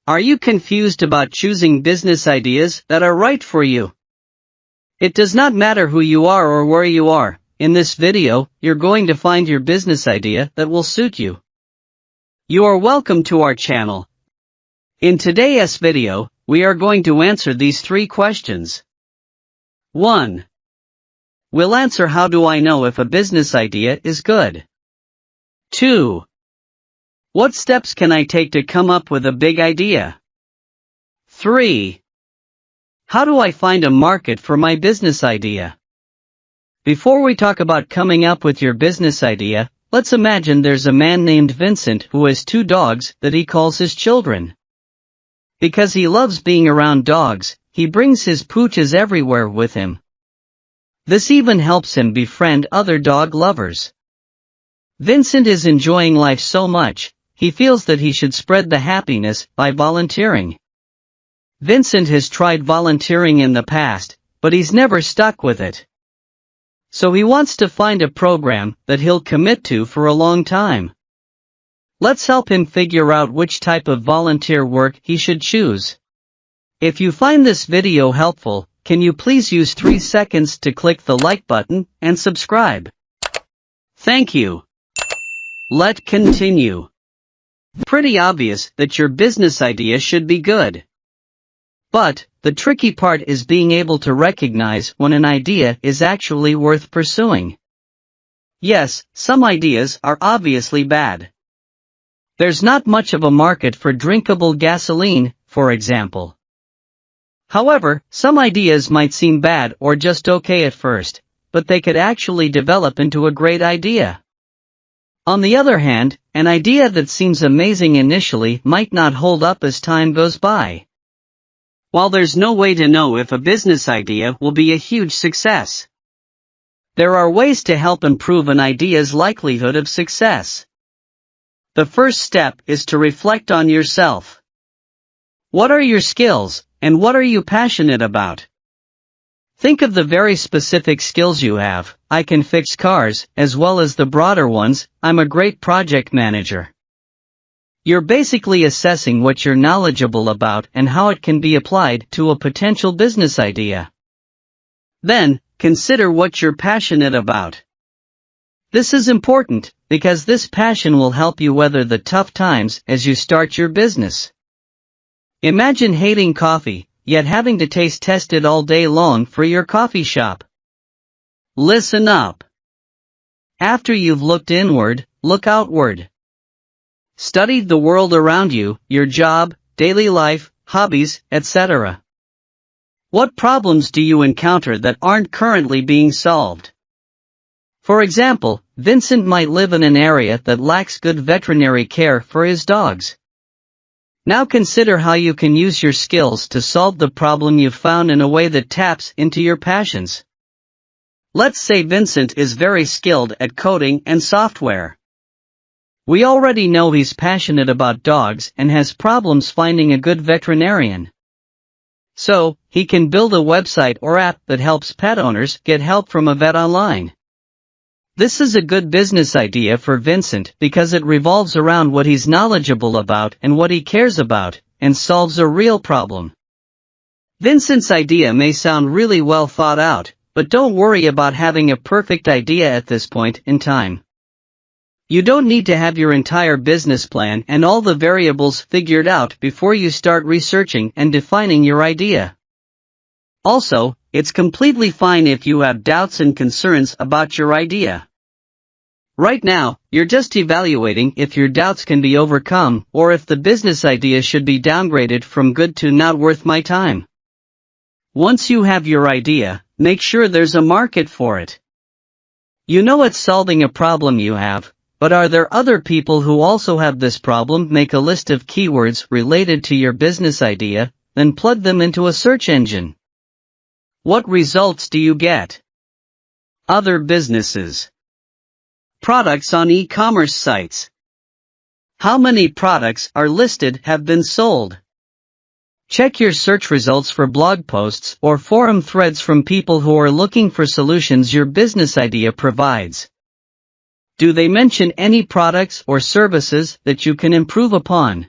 Are you confused about choosing business ideas that are right for you? It does not matter who you are or where you are. In this video, you're going to find your business idea that will suit you. You are welcome to our channel. In today's video, we are going to answer these 3 questions. 1. We'll answer how do I know if a business idea is good? 2. What steps can I take to come up with a big idea? 3. How do I find a market for my business idea? Before we talk about coming up with your business idea, let's imagine there's a man named Vincent who has 2 dogs that he calls his children. Because he loves being around dogs, he brings his pooches everywhere with him. This even helps him befriend other dog lovers. Vincent is enjoying life so much, he feels that he should spread the happiness by volunteering. Vincent has tried volunteering in the past, but he's never stuck with it. So he wants to find a program that he'll commit to for a long time. Let's help him figure out which type of volunteer work he should choose. If you find this video helpful, can you please use 3 seconds to click the like button and subscribe? Thank you. Let's continue. Pretty obvious that your business idea should be good. But, the tricky part is being able to recognize when an idea is actually worth pursuing. Yes, some ideas are obviously bad. There's not much of a market for drinkable gasoline, for example. However, some ideas might seem bad or just okay at first, but they could actually develop into a great idea. On the other hand, an idea that seems amazing initially might not hold up as time goes by. While there's no way to know if a business idea will be a huge success, there are ways to help improve an idea's likelihood of success. The first step is to reflect on yourself. What are your skills, and what are you passionate about? Think of the very specific skills you have. I can fix cars, as well as the broader ones, I'm a great project manager. You're basically assessing what you're knowledgeable about and how it can be applied to a potential business idea. Then, consider what you're passionate about. This is important, because this passion will help you weather the tough times as you start your business. Imagine hating coffee, yet having to taste test it all day long for your coffee shop. Listen up. After you've looked inward, look outward. Study the world around you, your job, daily life, hobbies, etc. What problems do you encounter that aren't currently being solved? For example, Vincent might live in an area that lacks good veterinary care for his dogs. Now consider how you can use your skills to solve the problem you've found in a way that taps into your passions. Let's say Vincent is very skilled at coding and software. We already know he's passionate about dogs and has problems finding a good veterinarian. So, he can build a website or app that helps pet owners get help from a vet online. This is a good business idea for Vincent because it revolves around what he's knowledgeable about and what he cares about, and solves a real problem. Vincent's idea may sound really well thought out, but don't worry about having a perfect idea at this point in time. You don't need to have your entire business plan and all the variables figured out before you start researching and defining your idea. Also, it's completely fine if you have doubts and concerns about your idea. Right now, you're just evaluating if your doubts can be overcome or if the business idea should be downgraded from good to not worth my time. Once you have your idea, make sure there's a market for it. You know it's solving a problem you have, but are there other people who also have this problem? Make a list of keywords related to your business idea, then plug them into a search engine. What results do you get? Other businesses. Products on e-commerce sites. How many products are listed have been sold? Check your search results for blog posts or forum threads from people who are looking for solutions your business idea provides. Do they mention any products or services that you can improve upon?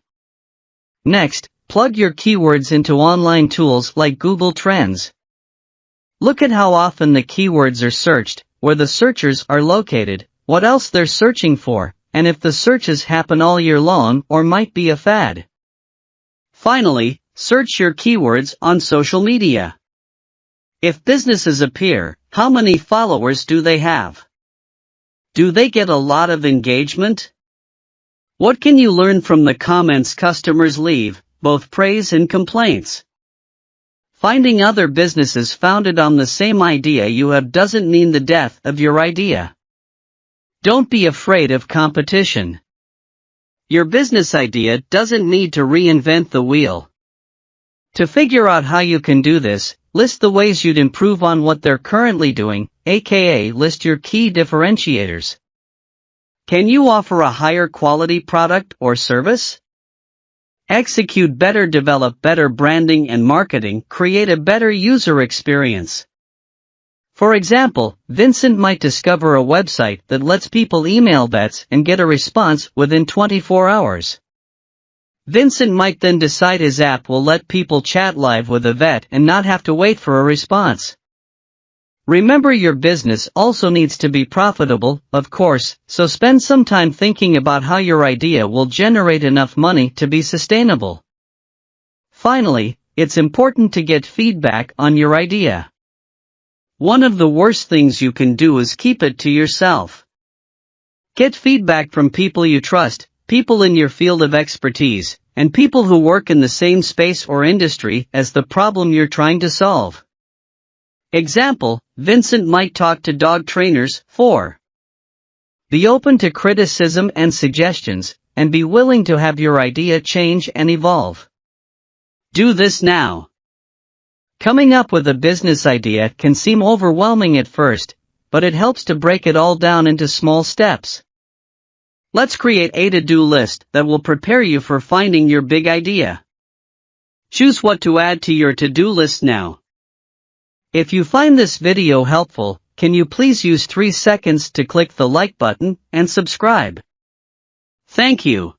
Next, Plug your keywords into online tools like Google Trends. Look at how often the keywords are searched, where the searchers are located, what else they're searching for, and if the searches happen all year long or might be a fad. Finally, search your keywords on social media. If businesses appear, how many followers do they have? Do they get a lot of engagement? What can you learn from the comments customers leave, both praise and complaints? Finding other businesses founded on the same idea you have doesn't mean the death of your idea. Don't be afraid of competition. Your business idea doesn't need to reinvent the wheel. To figure out how you can do this, list the ways you'd improve on what they're currently doing, aka list your key differentiators. Can you offer a higher quality product or service? Execute better, develop better branding and marketing, create a better user experience. For example, Vincent might discover a website that lets people email vets and get a response within 24 hours. Vincent might then decide his app will let people chat live with a vet and not have to wait for a response. Remember, your business also needs to be profitable, of course, so spend some time thinking about how your idea will generate enough money to be sustainable. Finally, it's important to get feedback on your idea. One of the worst things you can do is keep it to yourself. Get feedback from people you trust, people in your field of expertise, and people who work in the same space or industry as the problem you're trying to solve. Example, Vincent might talk to dog trainers. 4. Be open to criticism and suggestions, and be willing to have your idea change and evolve. Do this now. Coming up with a business idea can seem overwhelming at first, but it helps to break it all down into small steps. Let's create a to-do list that will prepare you for finding your big idea. Choose what to add to your to-do list now. If you find this video helpful, can you please use 3 seconds to click the like button and subscribe? Thank you.